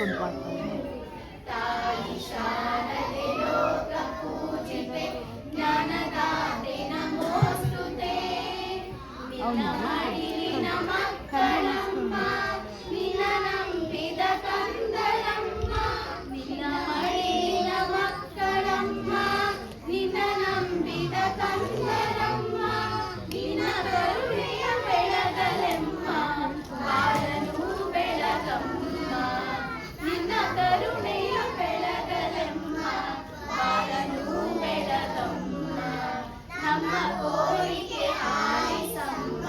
ಕೇಳಿಸ್ಕೊಂಡು ಪಾಡ್ತಾರೆ. ತಾಯಿ ಶಾರದೆ ಲೋಕ ಪೂಜಿತೆ ಜ್ಞಾನದಾತೆ ನಮೋಸ್ತುತೆ. ನಿನ್ನ ಮಡಿಲಿನ ಮಕ್ಕಳಮ್ಮ ನಿನ್ನ ನಂಬಿದ ಕಂದಳಮ್ಮ. ನಿನ್ನ ಮಡಿಲಿನ ಮಕ್ಕಳಮ್ಮ ನಿನ್ನ ನಂಬಿದ ಕಂದಳಮ್ಮ. ನಿನ್ನ ಕರುಣೆಯ ಬೆಳಗಲೆಮ್ಮ ಬಾಳನು ಬೆಳಗಮ್ಮ. ನಿನ್ನ ಕರುಣೆಯ ಬೆಳಗಲೆಮ್ಮ ಬಾಳನು ಬೆಳಗಮ್ಮ. ನಮ್ಮ ಕೋರಿಕೆ ಆಲಿಸಮ್ಮ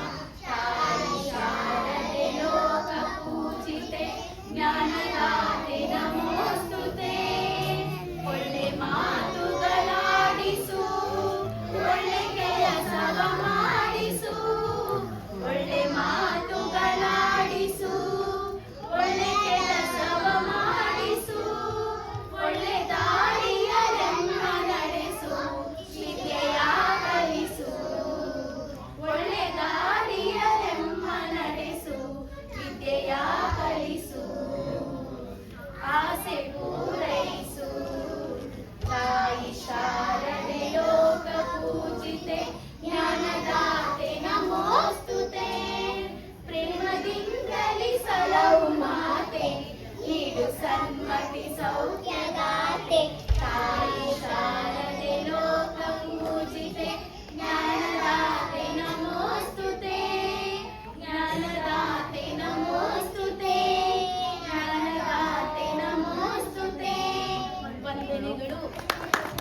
ತಾಯಿ ಶಾರದೆ ಲೋಕ ಪೂಜಿತೆ ಜ್ಞಾನದಾತೆ ನಮೋಸ್ತುತೆ. ಒಳ್ಳೆ ಮಾತುಗಳಾಡಿಸು ಒಳ್ಳೆ ಕೆಲಸವ ಮಾಡಿಸು. ಒಳ್ಳೆ ಮಾತುಗಳಾಡಿಸು ಒಳ್ಳೆ ಕೆಲಸವ ಮಾಡಿಸು. ಒಳ್ಳೆ ದಾರಿಯಲೆಮ್ಮ ನಡೆಸು ವಿದ್ಯೆಯ ಕಲಿಸು. ಒಳ್ಳೆ ದಾರಿಯಲೆಮ್ಮ ನಡೆಸು ವಿದ್ಯೆಯ ಕಲಿಸು. ಆಸೆ ಪೂರೈಸು ತಾಯಿ ಶಾರದೆ ಲೋಕ ಪೂಜಿತೆ ಜ್ಞಾನದಾತೆ ನಮೋಸ್ತುತೆ. ಪ್ರೇಮದಿಂದಲಿ ಸಲಹು ಮಾತೆ ನೀಡು ಸನ್ಮತಿ ಸೌಖ್ಯ